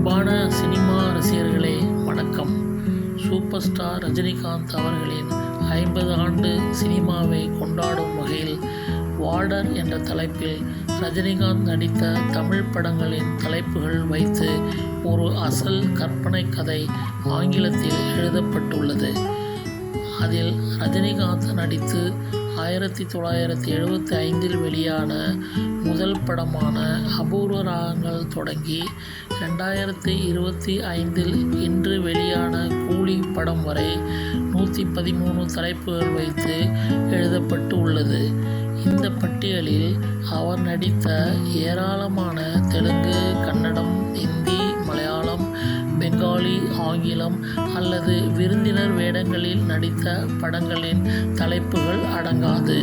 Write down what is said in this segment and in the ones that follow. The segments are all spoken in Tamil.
அன்பான சினிமா ரசிகர்களே வணக்கம். சூப்பர் ஸ்டார் ரஜினிகாந்த் அவர்களின் 50 ஆண்டு சினிமாவை கொண்டாடும் வகையில் வார்டர் என்ற தலைப்பில் ரஜினிகாந்த் நடித்த தமிழ் படங்களின் தலைப்புகள் வைத்து ஒரு அசல் கற்பனை கதை ஆங்கிலத்தில் எழுதப்பட்டுள்ளது. அதில் ரஜினிகாந்த் நடித்து 1975 வெளியான முதல் படமான அபூர்வ ராகங்கள் தொடங்கி 2025 இன்று வெளியான கூலி படம் வரை 113 தலைப்புகள் வைத்து எழுதப்பட்டு உள்ளது. இந்த பட்டியலில் அவர் நடித்த ஏராளமான தெலுங்கு, கன்னடம், இந்தி, மலையாளம், பெங்காலி, ஆங்கிலம் அல்லது விருந்தினர் வேடங்களில் நடித்த படங்களின் தலைப்புகள் அடங்காது.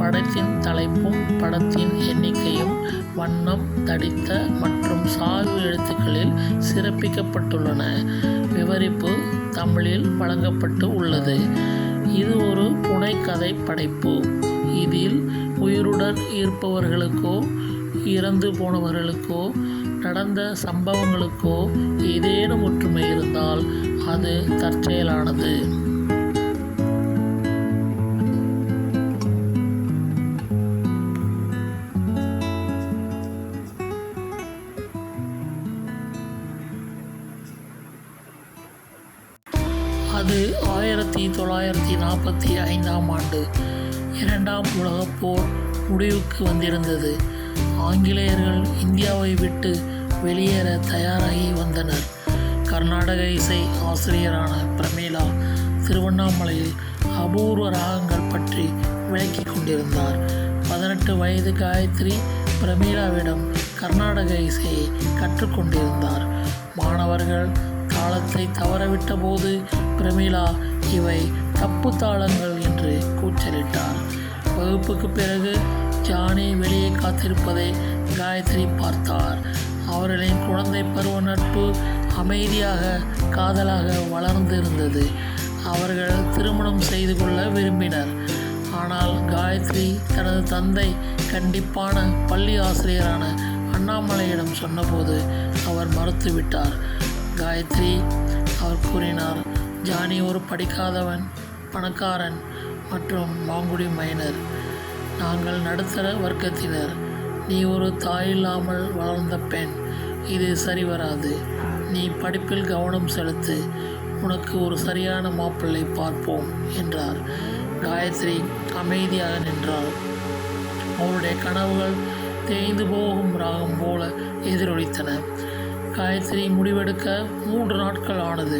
படத்தின் தலைப்பும் படத்தின் எண்ணிக்கையும் வண்ணம், தடித்த மற்றும் சாய்வு எழுத்துக்களில் சிறப்பிக்கப்பட்டுள்ளன. விவரிப்பு தமிழில் வழங்கப்பட்டு உள்ளது. இது ஒரு புனைக்கதை படைப்பு. இதில் உயிருடன் இருப்பவர்களுக்கோ இறந்து போனவர்களுக்கோ நடந்த சம்பவங்களுக்கோ ஏதேனும் ஒற்றுமை இருந்தால் அது தற்செயலானது. அது 1945 ஆண்டு இரண்டாம் உலகப் போர் முடிவுக்கு வந்திருந்தது. ஆங்கிலேயர்கள் இந்தியாவை விட்டு வெளியேற தயாராகி வந்தனர். கர்நாடக இசை ஆசிரியரான பிரமீளா திருவண்ணாமலையில் அபூர்வ ராகங்கள் பற்றி விளக்கிக் கொண்டிருந்தார். 18 வயது காயத்ரி பிரமீளாவிடம் கர்நாடக இசையை கற்றுக்கொண்டிருந்தார். மாணவர்கள் தாளத்தை தவறவிட்ட போது பிரமீளா இவை தப்பு தாளங்கள் என்று கூச்சலிட்டார். வகுப்புக்கு பிறகு ஜானி வெளியே காத்திருப்பதை காயத்ரி பார்த்தார். அவர்களின் குழந்தை பருவ நட்பு அமைதியாக காதலாக வளர்ந்திருந்தது. அவர்கள் திருமணம் செய்து கொள்ள விரும்பினர். ஆனால் காயத்ரி தனது தந்தை கண்டிப்பான பள்ளி ஆசிரியரான அண்ணாமலையிடம் சொன்னபோது அவர் மறுத்துவிட்டார். காயத்ரி அவர் கூறினார், ஜானி ஒரு படிக்காதவன், பணக்காரன் மற்றும் மாங்குடி மைனர். நாங்கள் நடுத்தர வர்க்கத்தினர். நீ ஒரு தாயில்லாமல் வளர்ந்த பெண். இது சரி வராது. நீ படிப்பில் கவனம் செலுத்து. உனக்கு ஒரு சரியான மாப்பிள்ளை பார்ப்போம் என்றார். காயத்ரி அமைதியாக நின்றாள். அவருடைய கனவுகள் தேய்ந்து போகும் ராகம் போல எதிரொலித்தன. காயத்ரி முடிவெடுக்க 3 நாட்கள் ஆனது.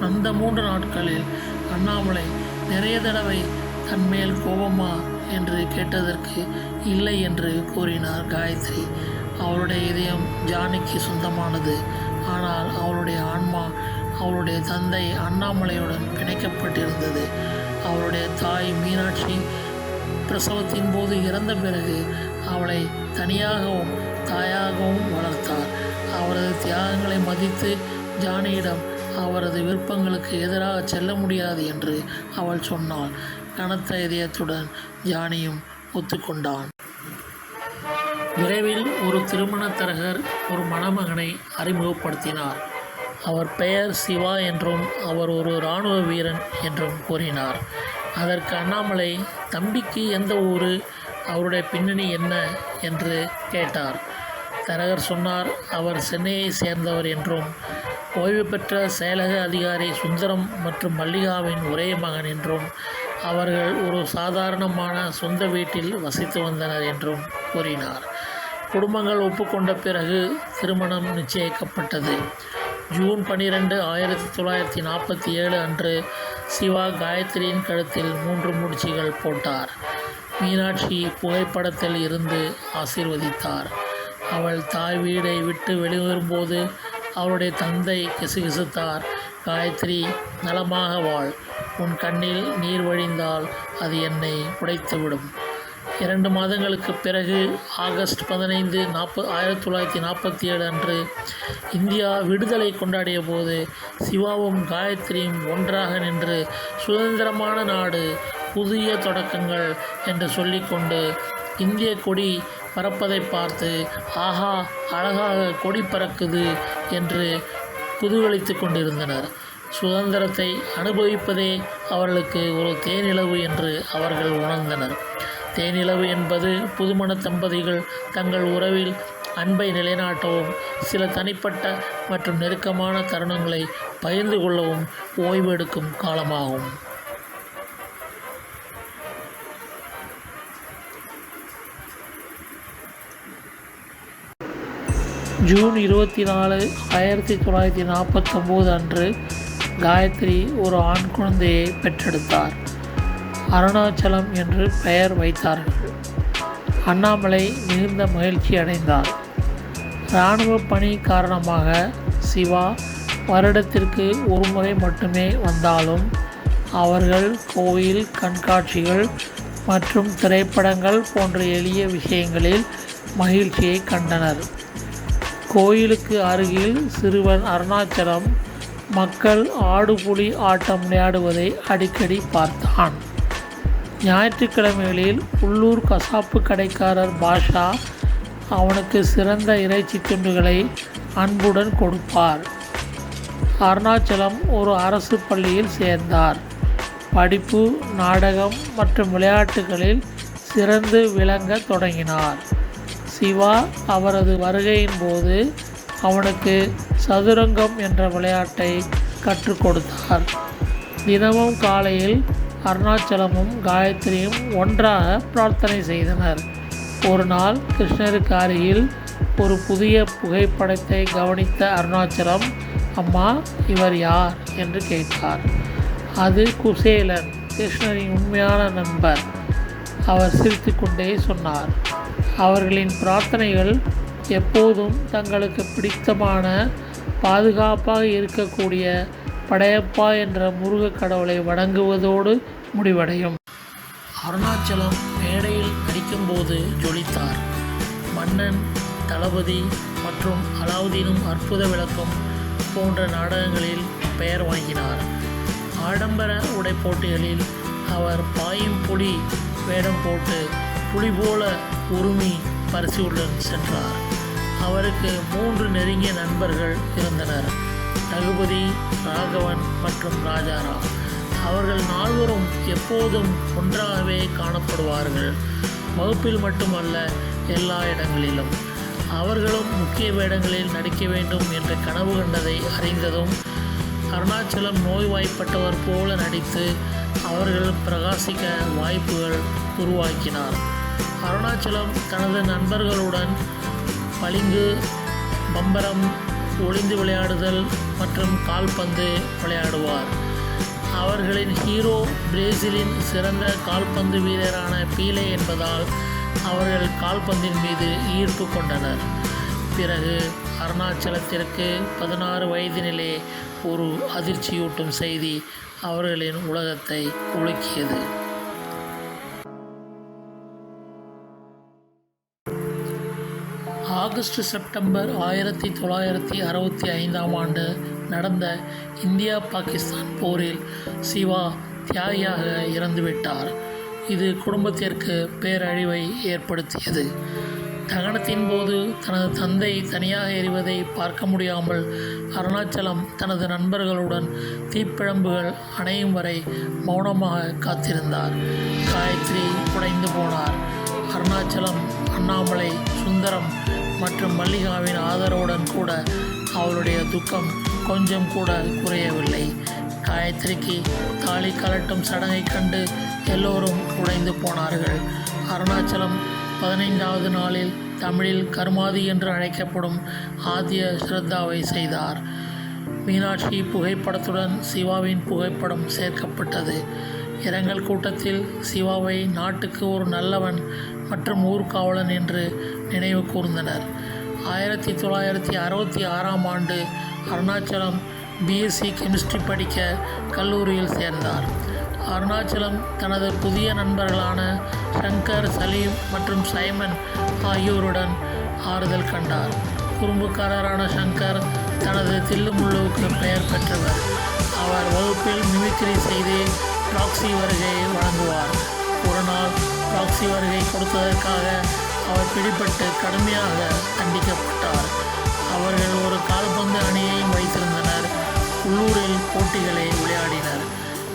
அந்த 3 நாட்களில் அண்ணாமலை நிறைய தடவை தன்மேல் கோபமா என்று கேட்டதற்கு இல்லை என்று கூறினார் காயத்ரி. அவளுடைய இதயம் ஜானிக்கு சொந்தமானது. ஆனால் அவளுடைய ஆன்மா அவளுடைய தந்தை அண்ணாமலையுடன் பிணைக்கப்பட்டிருந்தது. அவளுடைய தாய் மீனாட்சி பிரசவத்தின் போது இறந்த பிறகு அவளை தனியாகவும் தாயாகவும் வளர்த்தார். அவரது தியாகங்களை மதித்து ஜானியிடம் அவரது விருப்பங்களுக்கு எதிராக செல்ல முடியாது என்று அவள் சொன்னாள். கனத்த இதயத்துடன் ஜானியும் ஒத்துக்கொண்டான். விரைவில் ஒரு திருமண தரகர் ஒரு மணமகனை அறிமுகப்படுத்தினார். அவர் பெயர் சிவா என்றும் அவர் ஒரு இராணுவ வீரன் என்றும் கூறினார். அதற்கு அண்ணாமலை, தம்பிக்கு எந்த ஊர், அவருடைய பின்னணி என்ன என்று கேட்டார். தரகர் சொன்னார், அவர் சென்னையை சேர்ந்தவர் என்றும் ஓய்வு பெற்ற செயலக அதிகாரி சுந்தரம் மற்றும் மல்லிகாவின் ஒரே மகன் என்றும் அவர்கள் ஒரு சாதாரணமான சொந்த வீட்டில் வசித்து வந்தனர் என்றும் கூறினார். குடும்பங்கள் ஒப்புக்கொண்ட பிறகு திருமணம் நிச்சயிக்கப்பட்டது. ஜூன் 12, 1947 அன்று சிவா காயத்ரியின் கழுத்தில் 3 முடிச்சுகள் போட்டார். மீனாட்சி புகைப்படத்தில் இருந்து ஆசீர்வதித்தார். அவள் தாய் வீடை விட்டு வெளிவரும்போது அவளுடைய தந்தை கிசுகிசுத்தார். காயத்ரி, நலமாக வாழ். உன் கண்ணில் நீர் வழிந்தால் அது என்னை உடைத்துவிடும். 2 மாதங்களுக்கு பிறகு ஆகஸ்ட் 15, 1947 அன்று இந்தியா விடுதலை கொண்டாடிய போது சிவாவும் காயத்ரியும் ஒன்றாக நின்று சுதந்திரமான நாடு, புதிய தொடக்கங்கள் என்று சொல்லிக்கொண்டு இந்திய கொடி பறப்பதை பார்த்து ஆஹா, அழகாக கொடி பறக்குது என்று குதூகலித்து கொண்டிருந்தனர். சுதந்திரத்தை அனுபவிப்பதே அவர்களுக்கு ஒரு தேனிலவு என்று அவர்கள் உணர்ந்தனர். தேனிலவு என்பது புதுமண தம்பதிகள் தங்கள் உறவில் அன்பை நிலைநாட்டவும் சில தனிப்பட்ட மற்றும் நெருக்கமான தருணங்களை பகிர்ந்து கொள்ளவும் ஓய்வு எடுக்கும் காலமாகும். ஜூன் 24, 1949 அன்று காயத்ரி ஒரு ஆண் குழந்தையை பெற்றெடுத்தார். அருணாச்சலம் என்று பெயர் வைத்தார்கள். அண்ணாமலை மிகுந்த மகிழ்ச்சி அடைந்தார். இராணுவ பணி காரணமாக சிவா வருடத்திற்கு ஒரு முறை மட்டுமே வந்தாலும் அவர்கள் கோயில் கண்காட்சிகள் மற்றும் திரைப்படங்கள் போன்ற எளிய விஷயங்களில் மகிழ்ச்சியை கண்டனர். கோயிலுக்கு அருகில் சிறுவன் அருணாச்சலம் மக்கள் ஆடுபுலி ஆட்டம் விளையாடுவதை அடிக்கடி பார்த்தான். ஞாயிற்றுக்கிழமைகளில் உள்ளூர் கசாப்பு கடைக்காரர் பாஷா அவனுக்கு சிறந்த இறைச்சி துண்டுகளை அன்புடன் கொடுப்பார். அருணாச்சலம் ஒரு அரசு பள்ளியில் சேர்ந்தார். படிப்பு, நாடகம் மற்றும் விளையாட்டுகளில் சிறந்து விளங்க தொடங்கினார். சிவா அவரது வருகையின் போது அவனுக்கு சதுரங்கம் என்ற விளையாட்டை கற்றுக் கொடுத்தார். தினமும் காலையில் அருணாச்சலமும் காயத்ரியும் ஒன்றாக பிரார்த்தனை செய்தனர். ஒரு நாள் கிருஷ்ணருக்கு அருகில் ஒரு புதிய புகைப்படத்தை கவனித்த அருணாச்சலம், அம்மா, இவர் யார் என்று கேட்டார். அது குசேலன், கிருஷ்ணரின் உண்மையான நண்பர். அவர் சிரித்துக்கொண்டே சொன்னார். அவர்களின் பிரார்த்தனைகள் எப்போதும் தங்களுக்கு பிடித்தமான பாதுகாப்பாக இருக்கக்கூடிய படையப்பா என்ற முருகக் கடவுளை வணங்குவதோடு முடிவடையும். அருணாச்சலம் மேடையில் நடிக்கும்போது ஜொலித்தார். மன்னன், தளபதி மற்றும் அலாவுதீனும் அற்புத விளக்கம் போன்ற நாடகங்களில் பெயர் வாங்கினார். ஆடம்பர உடை போட்டிகளில் அவர் பாயும் புலி வேடம் போட்டு புலி போல உருமி பரிசுடன் சென்றார். அவருக்கு 3 நெருங்கிய நண்பர்கள் இருந்தனர், ரகுபதி, ராகவன் மற்றும் ராஜாராம். அவர்கள் 4வரும் எப்போதும் ஒன்றாகவே காணப்படுவார்கள். வகுப்பில் மட்டுமல்ல, எல்லா இடங்களிலும். அவர்களும் முக்கிய வேடங்களில் நடிக்க வேண்டும் என்ற கனவு கண்டதை அறிந்ததும் அருணாச்சலம் நோய்வாய்ப்பட்டவர் போல நடித்து அவர்கள் பிரகாசிக்க வாய்ப்புகள் உருவாக்கினார். அருணாச்சலம் தனது நண்பர்களுடன் பளிங்கு, பம்பரம், ஒளிந்து விளையாடுதல் மற்றும் கால்பந்து விளையாடுவார். அவர்களின் ஹீரோ பிரேசிலின் சிறந்த கால்பந்து வீரரான பீலே என்பதால் அவர்கள் கால்பந்தின் மீது ஈர்ப்பு கொண்டனர். பிறகு அருணாச்சலத்திற்கு 16 வயதினிலே ஒரு அதிர்ச்சியூட்டும் செய்தி அவர்களின் உலகத்தை உலுக்கியது. ஆகஸ்ட், செப்டம்பர் 1965 ஆண்டு நடந்த இந்தியா பாகிஸ்தான் போரில் சிவா தியாகியாக இறந்துவிட்டார். இது குடும்பத்திற்கு பேரழிவை ஏற்படுத்தியது. தகனத்தின் போது தனது தந்தை தனியாக எரிவதை பார்க்க முடியாமல் அருணாச்சலம் தனது நண்பர்களுடன் தீப்பிழம்புகள் அணையும் வரை மௌனமாக காத்திருந்தார். காயத்ரி உடைந்து போனார். அருணாச்சலம், அண்ணாமலை, சுந்தரம் மற்றும் மல்லிகாவின் ஆதரவுடன் கூட அவளுடைய துக்கம் கொஞ்சம் கூட குறையவில்லை. காயத்ரிக்கு தாலி கலட்டும் சடங்கை கண்டு எல்லோரும் உடைந்து போனார்கள். அருணாச்சலம் 15வது நாளில் தமிழில் கர்மாதி என்று அழைக்கப்படும் ஆத்ய ஸ்ரத்தாவை செய்தார். மீனாட்சி புகைப்படத்துடன் சிவாவின் புகைப்படம் சேர்க்கப்பட்டது. இரங்கல் கூட்டத்தில் சிவாவை நாட்டுக்கு ஒரு நல்லவன் மற்றும் ஊர்காவலன் என்று நினைவு கூர்ந்தனர். 1966 ஆண்டு அருணாச்சலம் பிஎஸ்சி கெமிஸ்ட்ரி படிக்க கல்லூரியில் சேர்ந்தார். அருணாச்சலம் தனது புதிய நண்பர்களான ஷங்கர், சலீம் மற்றும் சைமன் ஆகியோருடன் ஆறுதல் கண்டார். குறும்புக்காரரான ஷங்கர் தனது தில்லுமுள்ளுவுக்கு பெயர் பெற்றவர். அவர் வகுப்பில் மிமிக்ரி செய்து ப்ராக்ஸி வருகையை வழங்குவார். ஒரு நாள் ப்ராக்ஸி வருகை கொடுத்ததற்காக அவர் பிடிபட்டு கடுமையாக தண்டிக்கப்பட்டார். அவர்கள் ஒரு கால்பந்து அணியையும் வைத்திருந்தனர். உள்ளூரில் போட்டிகளை விளையாடினர்.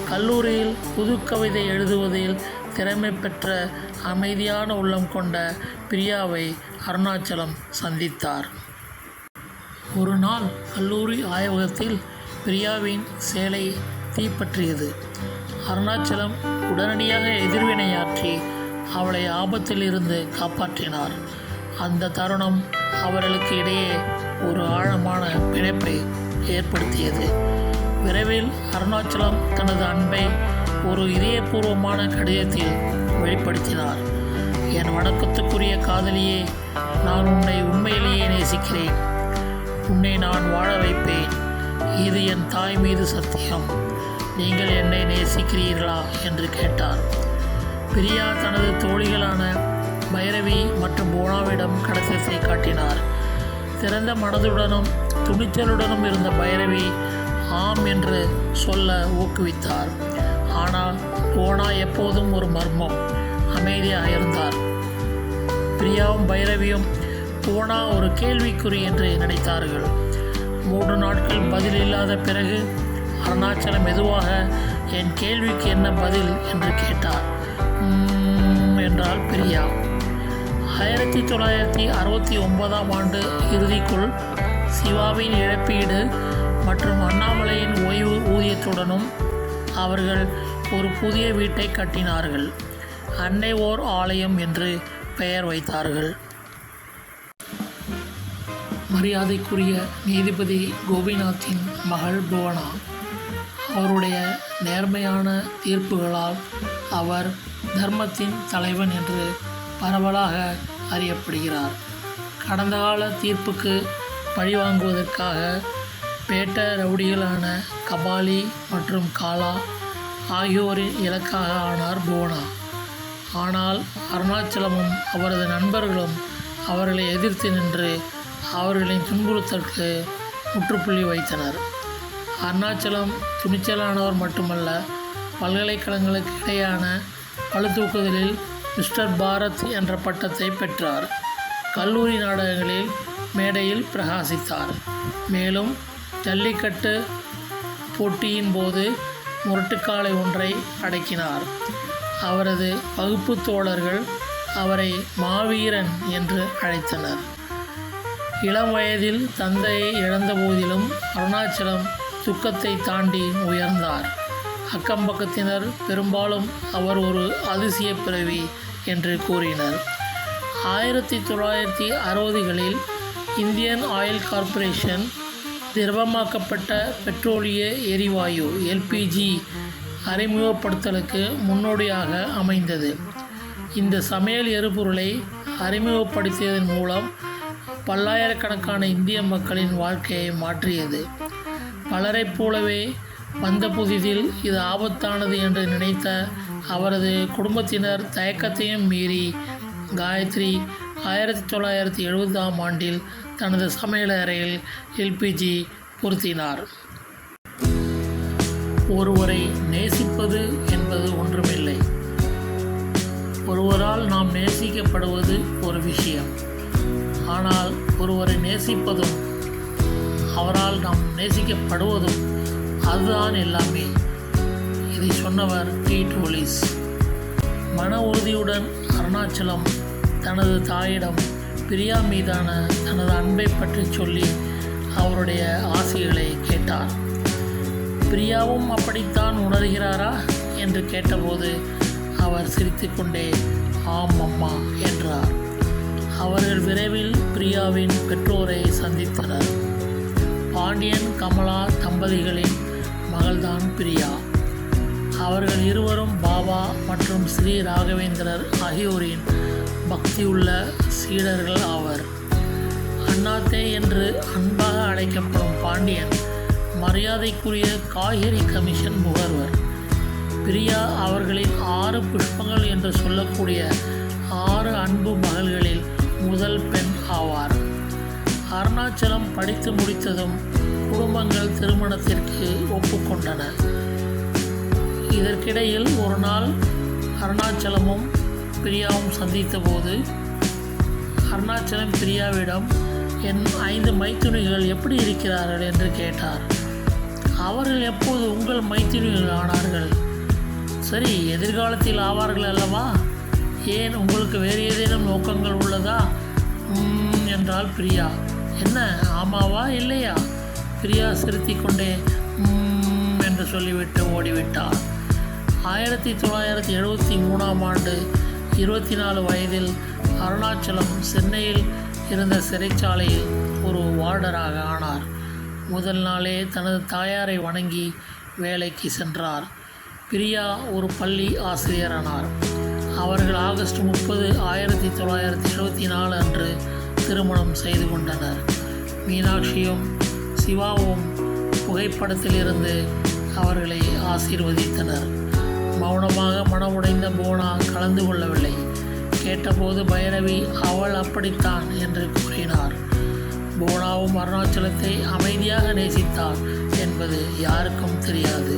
கல்லூரியில் புதுக்கவிதை எழுதுவதில் திறமை பெற்ற அமைதியான உள்ளம் கொண்ட பிரியாவை அருணாச்சலம் சந்தித்தார். ஒரு நாள் கல்லூரி ஆய்வகத்தில் பிரியாவின் சேலை தீப்பற்றியது. அருணாச்சலம் உடனடியாக எதிர்வினையாற்றி அவளை ஆபத்தில் இருந்து காப்பாற்றினார். அந்த தருணம் அவர்களுக்கு இடையே ஒரு ஆழமான பிணைப்பை ஏற்படுத்தியது. விரைவில் அருணாச்சலம் தனது அன்பை ஒரு இதயபூர்வமான கடிதத்தில் வெளிப்படுத்தினார். என் வணக்கத்துக்குரிய காதலியே, நான் உன்னை உண்மையிலேயே நேசிக்கிறேன். உன்னை நான் வாழ வைப்பேன். இது என் தாய் மீது சத்தியம். நீங்கள் என்னை நேசிக்கிறீர்களா என்று கேட்டார். பிரியா தனது தோழிகளான பைரவி மற்றும் போனாவிடம் கடிதத்தை காட்டினார். திறந்த மனதுடனும் துணிச்சலுடனும் இருந்த பைரவி ஆம் என்று சொல்ல ஊக்குவித்தார். ஆனால் போனா எப்போதும் ஒரு மர்மம், அமைதியாக இருந்தார். பிரியாவும் பைரவியும் போனா ஒரு கேள்விக்குறி என்று நினைத்தார்கள். 3 நாட்கள் பதில் இல்லாத பிறகு அருணாச்சலம் மெதுவாக என் கேள்விக்கு என்ன பதில் என்று கேட்டார். என்றாள் பிரியா. 1969ஆம் ஆண்டு இறுதிக்குள் சிவாவின் இழப்பீடு மற்றும் அண்ணாமலையின் ஓய்வு ஊதியத்துடனும் அவர்கள் ஒரு புதிய வீட்டை கட்டினார்கள். அன்னை ஓர் ஆலயம் என்று பெயர் வைத்தார்கள். மரியாதைக்குரிய நீதிபதி கோபிநாத்தின் மகள் புவனா. அவருடைய நேர்மையான தீர்ப்புகளால் அவர் தர்மத்தின் தலைவன் என்று பரவலாக அறியப்படுகிறார். கடந்த கால தீர்ப்புக்கு பழிவாங்குவதற்காக பேட்ட ரவுடிகளான கபாலி மற்றும் காலா ஆகியோரின் இலக்காக ஆனார் புவனா. ஆனால் அருணாச்சலமும் அவரது நண்பர்களும் அவர்களை எதிர்த்து நின்று அவர்களின் துன்புறுத்தலுக்கு முற்றுப்புள்ளி வைத்தனர். அருணாச்சலம் துணிச்சலானவர் மட்டுமல்ல, பல்கலைக்கழகங்களுக்கு இடையான பளுதூக்குதலில் மிஸ்டர் பாரத் என்ற பட்டத்தை பெற்றார். கல்லூரி நாடகங்களில் மேடையில் பிரகாசித்தார். மேலும் ஜல்லிக்கட்டு போட்டியின் போது முரட்டுக்காளை ஒன்றை அடக்கினார். அவரது வகுப்பு தோழர்கள் அவரை மாவீரன் என்று அழைத்தனர். இளம் வயதில் தந்தையை இழந்த போதிலும் அருணாச்சலம் துக்கத்தை தாண்டி உயர்ந்தார். அக்கம்பக்கத்தினர் பெரும்பாலும் அவர் ஒரு அதிசய பிறவி என்று கூறினர். 1960களில் இந்தியன் ஆயில் கார்ப்பரேஷன் திரவமாக்கப்பட்ட பெட்ரோலிய எரிவாயு எல்பிஜி அறிமுகப்படுத்தலுக்கு முன்னோடியாக அமைந்தது. இந்த சமையல் எரிபொருளை அறிமுகப்படுத்தியதன் மூலம் பல்லாயிரக்கணக்கான இந்திய மக்களின் வாழ்க்கையை மாற்றியது. பலரைப் போலவே வந்த புதிதில் இது ஆபத்தானது என்று நினைத்த அவரது குடும்பத்தினர் தயக்கத்தையும் மீறி காயத்ரி 1970ஆம் ஆண்டில் தனது சமையலறையில் எல்பிஜி பொருத்தினார். ஒருவரை நேசிப்பது என்பது ஒன்றுமில்லை. ஒருவரால் நாம் நேசிக்கப்படுவது ஒரு விஷயம். ஆனால் ஒருவரை நேசிப்பதும் அவரால் நாம் நேசிக்கப்படுவதும் அதுதான் எல்லாமே. இதை சொன்னவர் டீட் ஒலிஸ். மன உறுதியுடன் அருணாச்சலம் தனது தாயிடம் பிரியா மீதான தனது அன்பை பற்றி சொல்லி அவருடைய ஆசைகளை கேட்டார். பிரியாவும் அப்படித்தான் உணர்கிறாரா என்று கேட்டபோது அவர் சிரித்துக்கொண்டே ஆம் அம்மா என்றார். அவர்கள் விரைவில் பிரியாவின் பெற்றோரை சந்தித்தனர். பாண்டியன் கமலா தம்பதிகளின் மகள்தான் பிரியா. அவர்கள் இருவரும் பாபா மற்றும் ஸ்ரீ ராகவேந்திரர் ஆகியோரின் பக்தியுள்ள சீடர்கள் ஆவர். அண்ணாத்தே என்று அன்பாக அழைக்கப்படும் பாண்டியன் மரியாதைக்குரிய காய்கறி கமிஷன் முகர்வர். பிரியா அவர்களின் 6 புஷ்பங்கள் என்று சொல்லக்கூடிய 6 அன்பு மகள்களில் முதல் பெண் ஆவார். அருணாச்சலம் படித்து முடித்ததும் குடும்பங்கள் திருமணத்திற்கு ஒப்புக்கொண்டன. இதற்கிடையில் ஒரு நாள் அருணாச்சலமும் பிரியாவும் சந்தித்த போது அருணாச்சலம் பிரியாவிடம், என் 5 மைத்துனிகள் எப்படி இருக்கிறார்கள் என்று கேட்டார். அவர்கள் எப்போது உங்கள் மைத்துனிகள் ஆனார்கள்? சரி, எதிர்காலத்தில் ஆவார்கள் அல்லவா? ஏன், உங்களுக்கு வேறு ஏதேனும் நோக்கங்கள் உள்ளதா என்றாள் பிரியா. என்ன, ஆமாவா இல்லையா? பிரியா சிரித்தி கொண்டே என்று சொல்லிவிட்டு ஓடிவிட்டாள். 1973ஆம் ஆண்டு 24 வயதில் அருணாச்சலம் சென்னையில் இருந்த சிறைச்சாலையில் ஒரு வார்டராக ஆனார். முதல் நாளே தனது தாயாரை வணங்கி வேலைக்கு சென்றார். பிரியா ஒரு பள்ளி ஆசிரியரானார். அவர்கள் ஆகஸ்ட் 30, 1974 அன்று திருமணம் செய்து கொண்டனர். மீனாட்சியும் சிவாவும் புகைப்படத்திலிருந்து அவர்களை ஆசீர்வதித்தனர். மௌனமாக மனமுடைந்த போனா கலந்து கொள்ளவில்லை. கேட்டபோது பைரவி, அவள் அப்படித்தான் என்று கூறினார். போனாவும் அருணாச்சலத்தை அமைதியாக நேசித்தார் என்பது யாருக்கும் தெரியாது.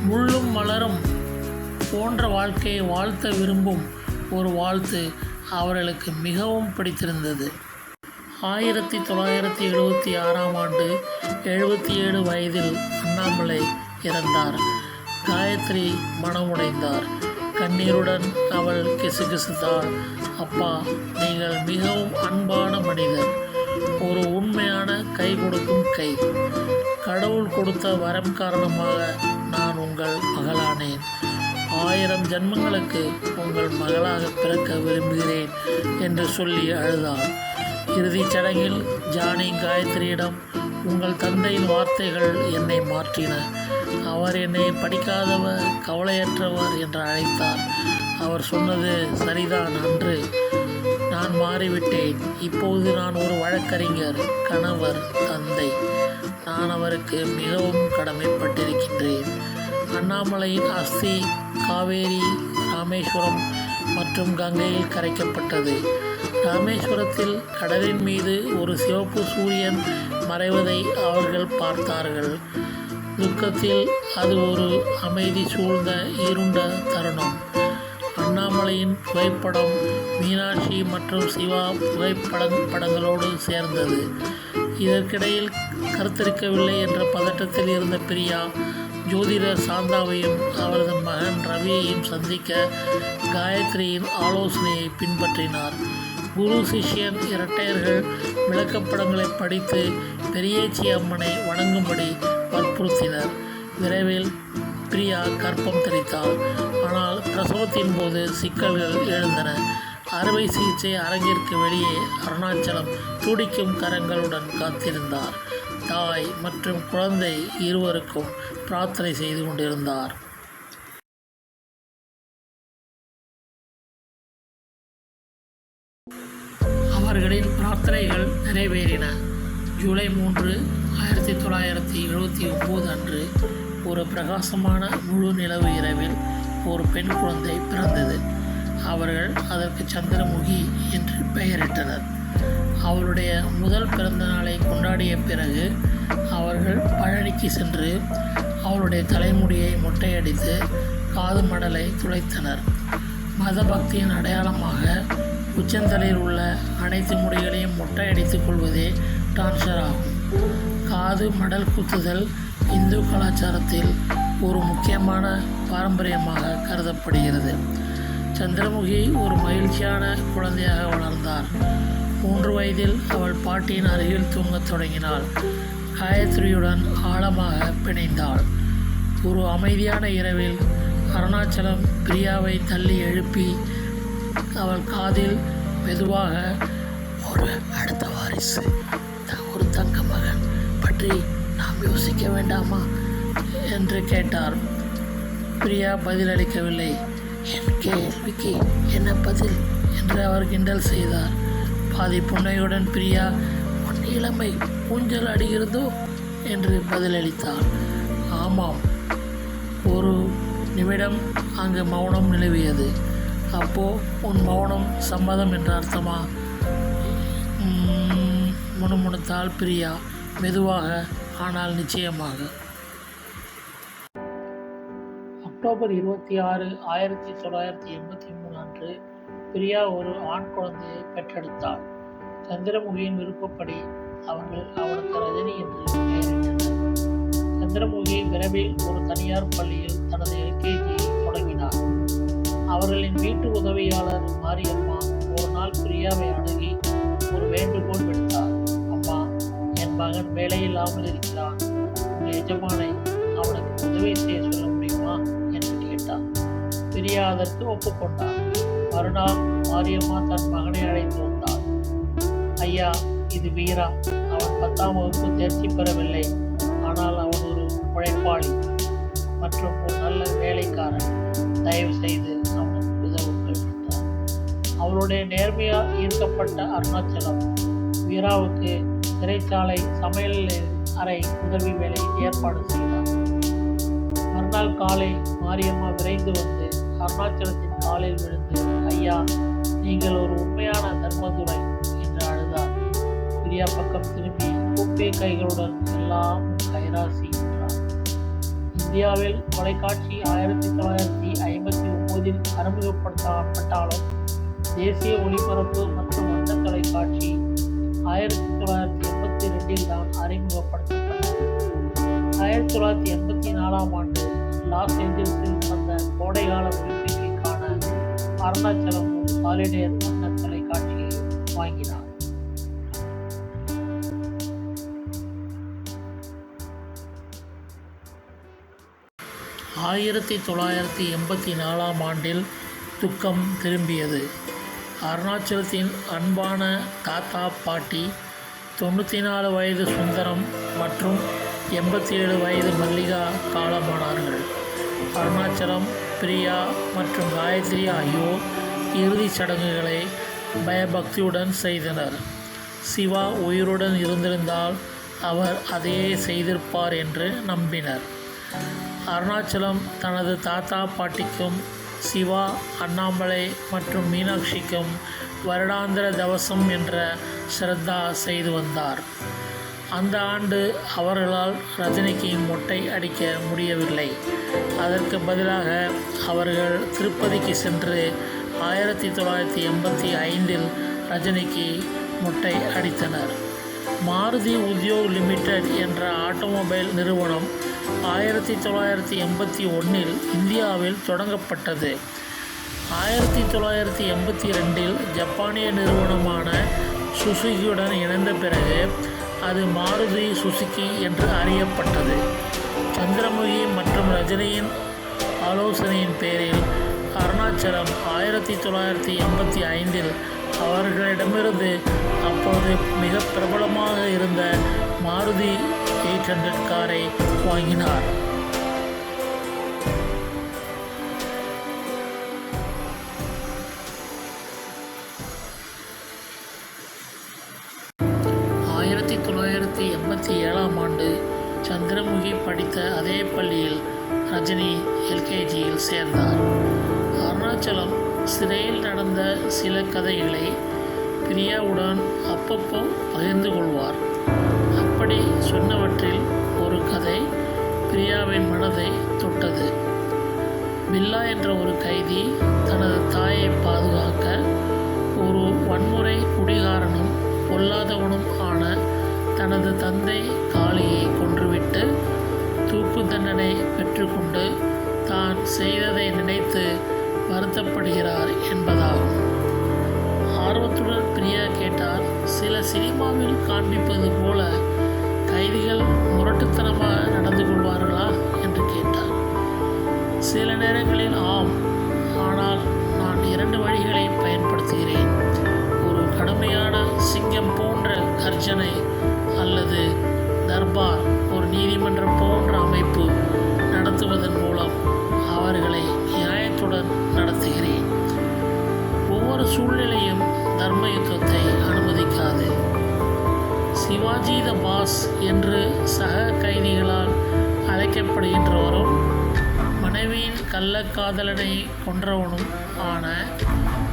முள்ளும் மலரும் போன்ற வாழ்க்கையை வாழ்த்த விரும்பும் ஒரு வாழ்த்து அவர்களுக்கு மிகவும் பிடித்திருந்தது. 1976ஆம் ஆண்டு 77 வயதில் அண்ணாமலை இறந்தார். காயத்ரி மனமுடைந்தார். கண்ணீருடன் அவள் கிசுகிசுத்தாள். அப்பா, நீங்கள் மிகவும் அன்பான மனிதர். ஒரு உண்மையான கை கொடுக்கும் கை. கடவுள் கொடுத்த வரம் காரணமாக நான் உங்கள் மகளானேன். 1000 ஜன்மங்களுக்கு உங்கள் மகளாக பிறக்க விரும்புகிறேன் என்று சொல்லி அழுதாள். இறுதிச் சடங்கில் ஜானி காயத்ரியிடம், உங்கள் தந்தையின் வார்த்தைகள் என்னை மாற்றின. அவர் என்னை படிக்காதவர், கவலையற்றவர் என்று அழைத்தார். அவர் சொன்னது சரிதான். அன்று நான் மாறிவிட்டேன். இப்போது நான் ஒரு வழக்கறிஞர், கணவர், தந்தை. நான் அவருக்கு மிகவும் கடமைப்பட்டிருக்கின்றேன். அண்ணாமலையின் அஸ்தி காவேரி, ராமேஸ்வரம் மற்றும் கங்கையில் கரைக்கப்பட்டது. ராமேஸ்வரத்தில் கடலின் மீது ஒரு சிவப்பு சூரியன் மறைவதை அவர்கள் பார்த்தார்கள். துக்கத்தில் அது ஒரு அமைதி சூழ்ந்த இருண்ட தருணம். அண்ணாமலையின் புகைப்படம் மீனாட்சி மற்றும் சிவா புகைப்படங்களோடு சேர்ந்தது. இதற்கிடையில் கருத்தரிக்கவில்லை என்ற பதட்டத்தில் இருந்த பிரியா ஜோதிடர் சாந்தாவையும் அவரது மகன் ரவியையும் சந்திக்க காயத்ரியின் ஆலோசனையை பின்பற்றினார். குரு சிஷ்யன் இரட்டையர்கள் விளக்கப்படங்களை படித்து பெரியேச்சி அம்மனை வணங்கும்படி வற்புறுத்தினர். விரைவில் பிரியா கர்ப்பம் தரித்தாள். ஆனால் பிரசவத்தின் போது சிக்கல்கள் எழுந்தன. அறுவை சிகிச்சை அரங்கிற்கு வெளியே அருணாச்சலம் துடிக்கும் கரங்களுடன் காத்திருந்தார். தாய் மற்றும் குழந்தை இருவருக்கும் பிரார்த்தனை செய்து கொண்டிருந்தார். அவர்களின் பிரார்த்தனைகள் நிறைவேறின. ஜூலை 3, 1979 அன்று ஒரு பிரகாசமான முழு நிலவு இரவில் ஒரு பெண் குழந்தை பிறந்தது. அவர்கள் அதற்கு சந்திரமுகி என்று பெயரிட்டனர். அவளுடைய முதல் பிறந்த நாளை கொண்டாடிய பிறகு அவர்கள் பழனிக்கு சென்று அவளுடைய தலைமுடியை மொட்டையடித்து காது மடலை துளைத்தனர். மத பக்தியின் அடையாளமாக உச்சந்தலையில் உள்ள அனைத்து முடிகளையும் மொட்டையடித்துக் கொள்வதே டான்சர் ஆகும். காது மடல் குத்துதல் இந்து கலாச்சாரத்தில் ஒரு முக்கியமான பாரம்பரியமாக கருதப்படுகிறது. சந்திரமுகி ஒரு மகிழ்ச்சியான குழந்தையாக வளர்ந்தார். 3 வயதில் அவள் பாட்டியின் அருகில் தூங்கத் தொடங்கினாள். காயத்ரியுடன் ஆழமாக பிணைந்தாள். ஒரு அமைதியான இரவில் அருணாச்சலம் பிரியாவை தள்ளி எழுப்பி அவள் காதில் மெதுவாக, ஒரு அடுத்த வாரிசு, ஒரு தங்க மகன் பற்றி நாம் யோசிக்க வேண்டாமா என்று கேட்டார். பிரியா பதிலளிக்கவில்லை. என் கேள்விக்கு என்ன பதில் என்று அவர் கிண்டல் செய்தார். பாதி புன்னையுடன் பிரியா, உன் இளமை ஊஞ்சல் அடிகிறதோ என்று பதிலளித்தார். ஆமாம். ஒரு நிமிடம் அங்கு மௌனம் நிலவியது. அப்போ, உன் மௌனம் சம்மதம் என்ற அர்த்தமா? முணுமுணுத்தாள் பிரியா மெதுவாக, ஆனால் நிச்சயமாக. அக்டோபர் 26, 1983 அன்று பிரியா ஒரு ஆண் குழந்தையை பெற்றெடுத்தாள். சந்திரமுகியின் விருப்பப்படி அவர்கள் அவளுக்கு ரஜினி என்று பெயரிட்டனர். சந்திரமுகி விரைவில் ஒரு தனியார் பள்ளியில் தனது எல்கேஜியை தொடங்கினார். அவர்களின் வீட்டு உதவியாளர் மாரியம்மா ஒரு நாள் பிரியாவை அணுகி ஒரு வேண்டுகோள் விடுத்தார். அம்மா, என் மகன் வேலையில்லாமல் இருக்கிறான். உங்கள் எஜமானை அவனுக்கு உதவி செய்ய சொல்ல முடியுமா என்று கேட்டார். பிரியா அதற்கு ஒப்புக்கொண்டார். மறுநாள் மாரியம்மா தன் மகனை அழைத்து வந்தாள். ஐயா, இது வீரா. அவன் 10ஆம் வகுப்பு தேர்ச்சி பெறவில்லை. ஆனால் அவன் ஒரு உழைப்பாளி மற்றும் ஒரு நல்ல வேலைக்காரன். தயவு செய்து அவனுக்கு உதவுங்கள் என்றார். அவளுடைய நேர்மையால் ஈர்க்கப்பட்ட அருணாச்சலம் வீராவுக்கு சிறைச்சாலை சமையல் அறை உதவி வேலை ஏற்பாடு செய்தார். மறுநாள் காலை மாரியம்மா விரைந்து வந்து அருணாச்சலத்தின் காலில் விழுந்து, ஐயா, நீங்கள் ஒரு உண்மையான தர்மதுரை என்று அழுதார். பிரியா பக்கம் திரும்பி கூப்பிய கைகளுடன் எல்லாம் கைராசி என்றார். இந்தியாவில் தொலைக்காட்சி 1959 அறிமுகப்படுத்தப்பட்டாலும் தேசிய ஒளிபரப்பு மற்றும் வண்ண தொலைக்காட்சி 1982 தான் அறிமுகப்படுத்தப்பட்டது. 1984 ஆண்டு லாஸ் ஏஞ்சல்ஸில் நடந்த கோடைகால ஒலிம்பிக்கை காண அருணாச்சலம் ஒரு சாலிடேர் வண்ண தொலைக்காட்சியை வாங்கினார். ஆயிரத்தி 1984 ஆண்டில் துக்கம் திரும்பியது. அருணாச்சலத்தின் அன்பான தாத்தா பாட்டி 94 வயது சுந்தரம் மற்றும் 87 வயது மல்லிகா காலமானார்கள். அருணாச்சலம், பிரியா மற்றும் காயத்ரி ஆகியோர் இறுதிச் சடங்குகளை பயபக்தியுடன் செய்தனர். சிவா உயிருடன் இருந்திருந்தால் அவர் அதையே செய்திருப்பார் என்று நம்பினர். அருணாச்சலம் தனது தாத்தா பாட்டிக்கும் சிவா, அண்ணாமலை மற்றும் மீனாட்சிக்கும் வருடாந்திர தவசம் என்ற ஸ்ரத்தா செய்து வந்தார். அந்த ஆண்டு அவர்களால் ரஜினிக்கு மொட்டை அடிக்க முடியவில்லை. அதற்கு பதிலாக அவர்கள் திருப்பதிக்கு சென்று 1985 ரஜினிக்கு மொட்டை அடித்தனர். மாருதி உத்யோக் லிமிடெட் என்ற ஆட்டோமொபைல் நிறுவனம் 1981 இந்தியாவில் தொடங்கப்பட்டது. 1982 ஜப்பானிய நிறுவனமான சுசுகியுடன் இணைந்த பிறகு அது மாருதி சுசுகி என்று அறியப்பட்டது. சந்திரமுகி மற்றும் ரஜினியின் ஆலோசனையின் பேரில் அருணாச்சலம் 1985 அவர்களிடமிருந்து அப்போது மிக பிரபலமாக இருந்த மாருதி 800 காரை வாங்கினார். ஆயிரத்தி 1987 ஆண்டு சந்திரமுகி படித்த அதே பள்ளியில் ரஜினி எல்கேஜியில் சேர்ந்தார். அருணாச்சலம் சிறையில் நடந்த சில கதைகளை பிரியாவுடன் அப்பப்போ பகிர்ந்து கொள்வார். அப்படி சொன்னவற்றில் ஒரு கதை பிரியாவின் மனதை தொட்டது. பில்லா என்ற ஒரு கைதி தனது தாயை பாதுகாக்க ஒரு வன்முறை குடிகாரனும் பொல்லாதவனும் ஆன தனது தந்தை காளியை கொன்றுவிட்டு தூக்கு தண்டனை பெற்றுக்கொண்டு தான் செய்ததை நினைத்து வருத்தப்படுகிறார் என்பதாகும். ஆர்வத்துடன் பிரியா கேட்டார், சில சினிமாவில் காண்பிப்பது போல கைதிகள் முரட்டுத்தனமாக நடந்து கொள்வார்களா என்று கேட்டார். சில நேரங்களில் ஆம், ஆனால் நான் 2 வழிகளை பயன்படுத்துகிறேன். ஒரு கடுமையான சிங்கம் போன்ற கர்ஜனை அல்லது தர்பார், ஒரு நீதிமன்றம் போன்ற அமைப்பு நடத்துவதன் மூலம் அவர்களை நியாயத்துடன் நடத்துகிறேன். ஒவ்வொரு சூழ்நிலையும் தர்ம யுத்தத்தை அனுமதிக்காது. சிவாஜி த பாஸ் என்று சக கைதிகளால் அழைக்கப்படுகின்றவரும் மனைவியின் கள்ளக்காதலனை கொன்றவனும் ஆன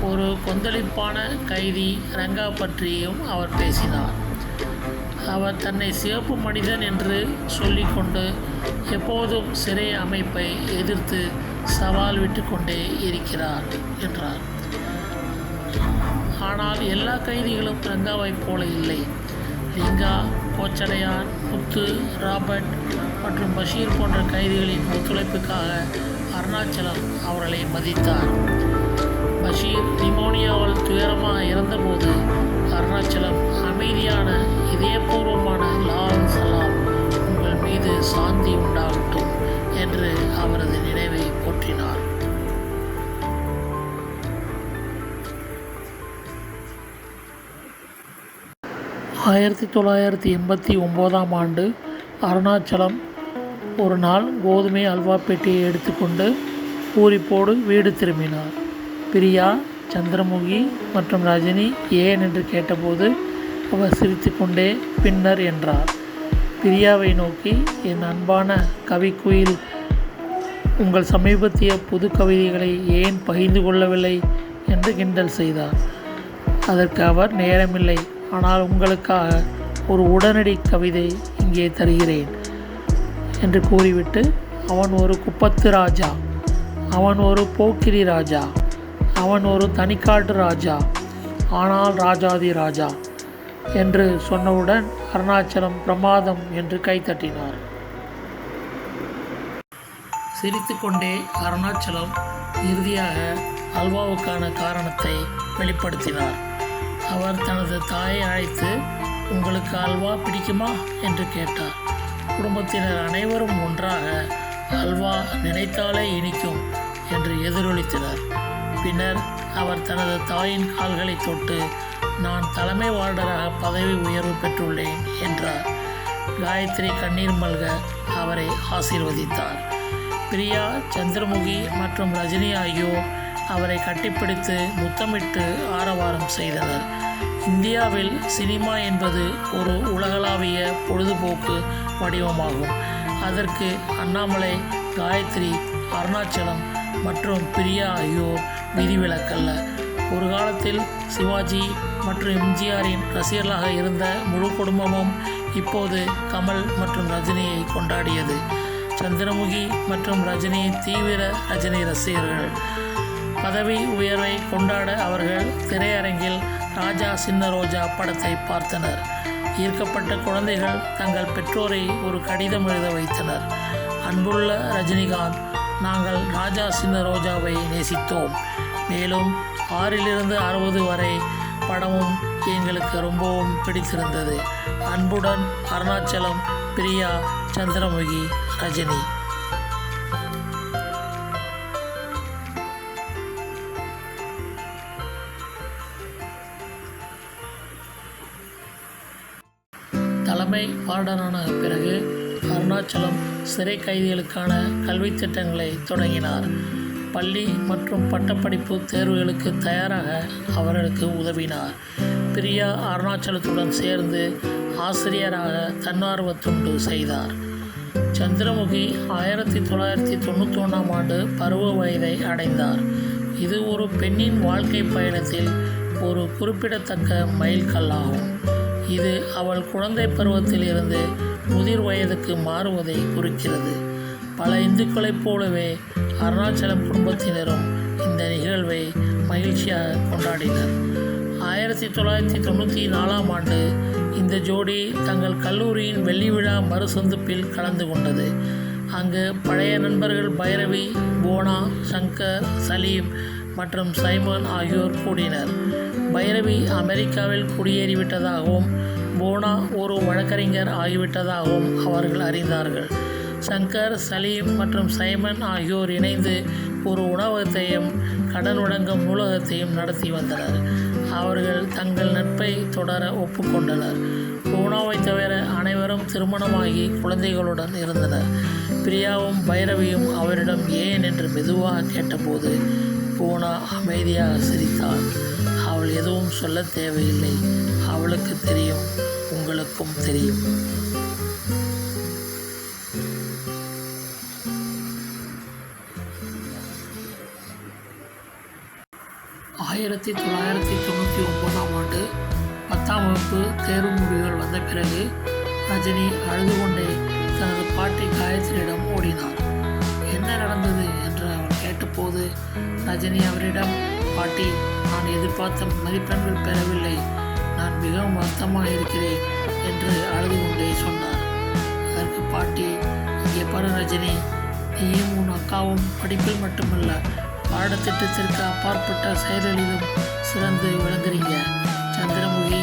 ஒரு கொந்தளிப்பான கைதி ரங்கா பற்றியும் அவர் பேசினார். அவர் தன்னை சிவப்பு மனிதன் என்று சொல்லிக்கொண்டு எப்போதும் சிறை அமைப்பை எதிர்த்து சவால் விட்டு கொண்டே இருக்கிறார் என்றார். ஆனால் எல்லா கைதிகளும் ரங்காவைப் போல இல்லை. லிங்கா, கோச்சடையான், முத்து, ராபர்ட் மற்றும் பஷீர் போன்ற கைதிகளின் ஒத்துழைப்புக்காக அருணாச்சலம் அவர்களை மதித்தார். பஷீர் நிமோனியாவால் துயரமாக இறந்தபோது அருணாச்சலம் அமைதியான இதயபூர்வமான லால் சலாம், உங்கள் மீது சாந்தி உண்டாகட்டும் என்று அவரது நினைவை போற்றினார். ஆயிரத்தி 1989 ஆண்டு அருணாச்சலம் ஒரு நாள் கோதுமை அல்வா பெட்டியை எடுத்துக்கொண்டு பூரிப்போடு வீடு திரும்பினார். பிரியா, சந்திரமுகி மற்றும் ரஜினி ஏன் என்று கேட்டபோது அவர் சிரித்துக்கொண்டே பின்னர் என்றார். பிரியாவை நோக்கி, என் அன்பான கவிக்குயில், உங்கள் சமீபத்திய புது கவிதைகளை ஏன் பகிர்ந்து கொள்ளவில்லை என்று கிண்டல் செய்தார். அதற்கு அவர், நேரமில்லை, ஆனால் உங்களுக்காக ஒரு உடனடி கவிதை இங்கே தருகிறேன் என்று கூறிவிட்டு, அவன் ஒரு குப்பத்து ராஜா, அவன் ஒரு போக்கிரி ராஜா, அவன் ஒரு தனிக்காட்டு ராஜா, ஆனால் ராஜாதி ராஜா என்று சொன்னவுடன் அருணாச்சலம் பிரமாதம் என்று கைத்தட்டினார். சிரித்துக்கொண்டே அருணாச்சலம் இறுதியாக அல்வாவுக்கான காரணத்தை வெளிப்படுத்தினார். அவர் தனது தாயை அழைத்து, உங்களுக்கு அல்வா பிடிக்குமா என்று கேட்டார். குடும்பத்தினர் அனைவரும் ஒன்றாக அல்வா நினைத்தாலே இனிக்கும் என்று எதிரொலித்தனர். பின்னர் அவர் தனது தாயின் கால்களை தொட்டு, நான் தலைமை வார்டராக பதவி உயர்வு பெற்றுள்ளேன் என்றார். காயத்ரி கண்ணீர் மல்க அவரை ஆசீர்வதித்தார். பிரியா, சந்திரமுகி மற்றும் ரஜினி ஆகியோர் அவரை கட்டிப்பிடித்து முத்தமிட்டு ஆரவாரம் செய்தனர். இந்தியாவில் சினிமா என்பது ஒரு உலகளாவிய பொழுதுபோக்கு வடிவமாகும். அதற்கு அண்ணாமலை, காயத்ரி, அருணாச்சலம் மற்றும் பிரியா ஆகியோர் விதிவிலக்கல்ல. ஒரு காலத்தில் சிவாஜி மற்றும் எம்ஜிஆரின் ரசிகர்களாக இருந்த முழு குடும்பமும் இப்போது கமல் மற்றும் ரஜினியை கொண்டாடியது. சந்திரமுகி மற்றும் ரஜினி தீவிர ரஜினி ரசிகர்கள். பதவி உயர்வை கொண்டாட அவர்கள் திரையரங்கில் ராஜா சின்ன ரோஜா படத்தை பார்த்தனர். ஈர்க்கப்பட்ட குழந்தைகள் தங்கள் பெற்றோரை ஒரு கடிதம் எழுத வைத்தனர். அன்புள்ள ரஜினிகாந்த், நாங்கள் ராஜா சின்ன ரோஜாவை நேசித்தோம். மேலும் 6 to 60 வரை படமும் எங்களுக்கு ரொம்பவும் பிடித்திருந்தது. அன்புடன் அருணாச்சலம், பிரியா, சந்திரமுகி, ரஜினி. தலைமை வார்டரான பிறகு அருணாச்சலம் சிறை கைதிகளுக்கான கல்வித் திட்டங்களை தொடங்கினார். பள்ளி மற்றும் பட்டப்படிப்பு தேர்வுகளுக்கு தயாராக அவர்களுக்கு உதவினார். பிரியா அருணாச்சலத்துடன் சேர்ந்து ஆசிரியராக தன்னார்வ தொண்டு செய்தார். சந்திரமுகி 1991 ஆண்டு பருவ வயதை அடைந்தார். இது ஒரு பெண்ணின் வாழ்க்கை பயணத்தில் ஒரு குறிப்பிடத்தக்க மைல்கல்லாகும். இது அவள் குழந்தை பருவத்தில் இருந்து முதிர் வயதுக்கு மாறுவதை குறிக்கிறது. பல இந்துக்களைப் போலவே அருணாச்சலம் குடும்பத்தினரும் இந்த நிகழ்வை மகிழ்ச்சியாக கொண்டாடினர். 1994 ஆண்டு இந்த ஜோடி தங்கள் கல்லூரியின் வெள்ளி விழா மறுசந்திப்பில் கலந்து கொண்டது. அங்கு பழைய நண்பர்கள் பைரவி, போனா, சங்கர், சலீம் மற்றும் சைமன் ஆகியோர் கூடினர். பைரவி அமெரிக்காவில் குடியேறிவிட்டதாகவும் போனா ஒரு வழக்கறிஞர் ஆகிவிட்டதாகவும் அவர்கள் அறிந்தார்கள். சங்கர், சலீம் மற்றும் சைமன் ஆகியோர் இணைந்து ஒரு உணவகத்தையும் கடன் வழங்கும் நூலகத்தையும் நடத்தி வந்தனர். அவர்கள் தங்கள் நட்பை தொடர ஒப்புக்கொண்டனர். போனாவை தவிர அனைவரும் திருமணமாகி குழந்தைகளுடன் இருந்தனர். பிரியாவும் பைரவியும் அவரிடம் ஏன் என்று மெதுவாக கேட்டபோது போனா அமைதியாக சிரித்தாள். அவள் எதுவும் சொல்ல தேவையில்லை, அவளுக்கு தெரியும், உங்களுக்கும் தெரியும். ஆயிரத்தி 1999 ஆண்டு 10ஆம் வகுப்பு தேர்வு முடிவுகள் வந்த பிறகு ரஜினி அழுது கொண்டே தனது பாட்டி காயத்ரியிடம் ஓடினார். என்ன நடந்தது என்று அவர் கேட்டபோது ரஜினி அவரிடம், பாட்டி, நான் எதிர்பார்த்த மதிப்பெண்கள் பெறவில்லை, நான் மிகவும் வருத்தமாக இருக்கிறேன் என்று அழுது கொண்டே சொன்னார். அதற்கு பாட்டி, இங்கே பாரு ரஜினி, நீயும் உன் அக்காவும் படிப்பில் மட்டுமல்ல பாடத்திட்டத்திற்கு அப்பாற்பட்ட செயல்களிலும் சிறந்து விளங்குறீங்க. சந்திரமுகி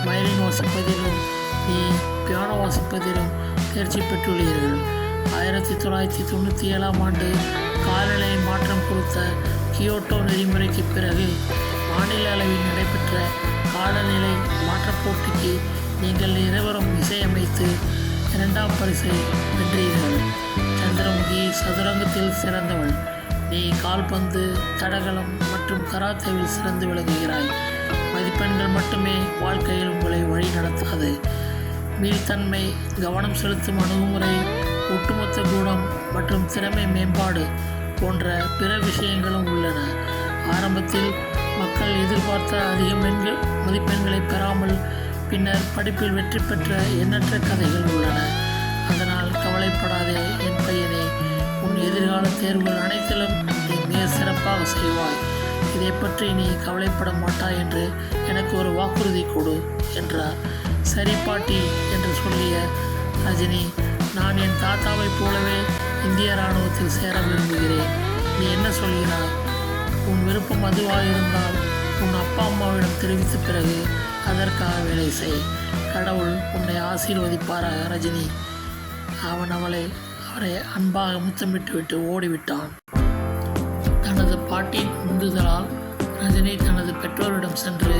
வயலின் வாசிப்பதிலும் நீ பியானோ வாசிப்பதிலும் தேர்ச்சி பெற்றுள்ளீர்கள். 1997ஆம் ஆண்டு காலநிலை மாற்றம் கொடுத்த கியோட்டோ நெறிமுறைக்கு பிறகு மாநில அளவில் நடைபெற்ற காலநிலை மாற்றப் போட்டிக்கு நீங்கள் இருவரும் இசையமைத்து 2ஆம் பரிசை வென்றீர்கள். சந்திரமுகி சதுரங்கத்தில் சிறந்தவள், நீ கால்பந்து, தடகளம் மற்றும் கராத்தேவில் சிறந்து விளங்குகிறாய். மதிப்பெண்கள் மட்டுமே வாழ்க்கையில் உங்களை வழி நடத்தாது. மீள்தன்மை, கவனம் செலுத்தும் அணுகுமுறை, ஒட்டுமொத்த குணம் மற்றும் திறமை மேம்பாடு போன்ற பிற விஷயங்களும் உள்ளன. ஆரம்பத்தில் மக்கள் எதிர்பார்த்த அதிக மதிப்பெண்களை பெறாமல் பின்னர் படிப்பில் வெற்றி பெற்ற எண்ணற்ற கதைகள் உள்ளன. அதனால் கவலைப்படாதே என் பையனே, உன் எதிர்கால தேர்வுகள் அனைத்திலும் நீ மிக சிறப்பாக செய்வாய். இதை பற்றி நீ கவலைப்பட மாட்டாய் என்று எனக்கு ஒரு வாக்குறுதி கொடு என்றார். சரி பாட்டி என்று சொல்லிய ரஜினி, நான் என் தாத்தாவைப் போலவே இந்திய இராணுவத்தில் சேர விரும்புகிறேன். நீ என்ன சொல்கிறாய்? உன் விருப்பம் அதுவாக இருந்தால் உன் அப்பா அம்மாவிடம் தெரிவித்த பிறகு அதற்காக வேலை செய். கடவுள் உன்னை ஆசீர்வதிப்பாராக ரஜினி. அவன் அவரை அன்பாக முத்தமிட்டுவிட்டு ஓடிவிட்டான். தனது பாட்டியின் உந்துதலால் ரஜினி தனது பெற்றோரிடம் சென்று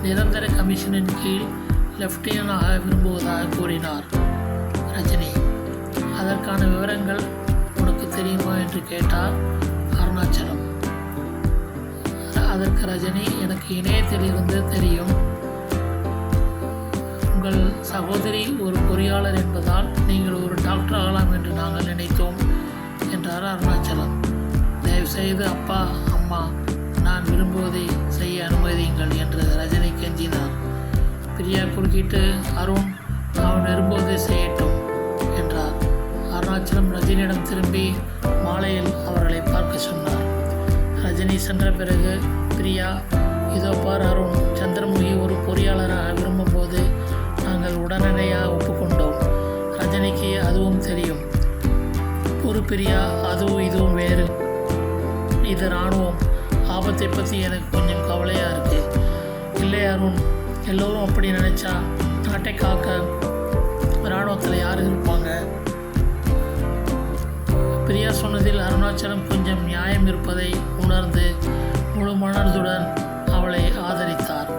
நிரந்தர கமிஷனின் கீழ் லெப்டினண்டாக விரும்புவதாக கூறினார். ரஜினி, அதற்கான விவரங்கள் உனக்கு தெரியுமா என்று கேட்டார் அருணாச்சலம். அதற்கு ரஜினி, எனக்கு இணையத்தில் இருந்து தெரியும். உங்கள் சகோதரி ஒரு பொறியாளர் என்பதால் நீங்கள் ஒரு டாக்டர் ஆகலாம் என்று நாங்கள் நினைத்தோம் என்றார் அருணாச்சலம். தயவுசெய்து அப்பா, அம்மா, நான் விரும்புவதை செய்ய அனுமதியுங்கள் என்று ரஜினி கெஞ்சினார். பிரியா குறுக்கிட்டு, அருண், அவன் விரும்புவதை செய்யட்டும் என்றார். அருணாச்சலம் ரஜினியிடம் திரும்பி மாலையில் அவர்களை பார்க்க சொன்னார். ரஜினி சென்ற பிறகு பிரியா, இதோ பார் அருண், சந்திரமுகி ஒரு பொறியாளராக விரும்பும்போது நாங்கள் உடனடியாக ஒப்புக்கொண்டோம். ரஜினிக்கு அதுவும் தெரியும். ஒரு பிரியா, அதுவும் இதுவும் வேறு. இது இராணுவம், ஆபத்தை பற்றி எனக்கு கொஞ்சம் கவலையாக இருக்கு. இல்லை அருண், எல்லோரும் அப்படி நினச்சா நாட்டை காக்க இராணுவத்தில் யார் இருப்பாங்க? பிரியா சொன்னதில் அருணாச்சலம் கொஞ்சம் நியாயம் இருப்பதை உணர்ந்து முழு மனதுடன் அவளை ஆதரித்தார்.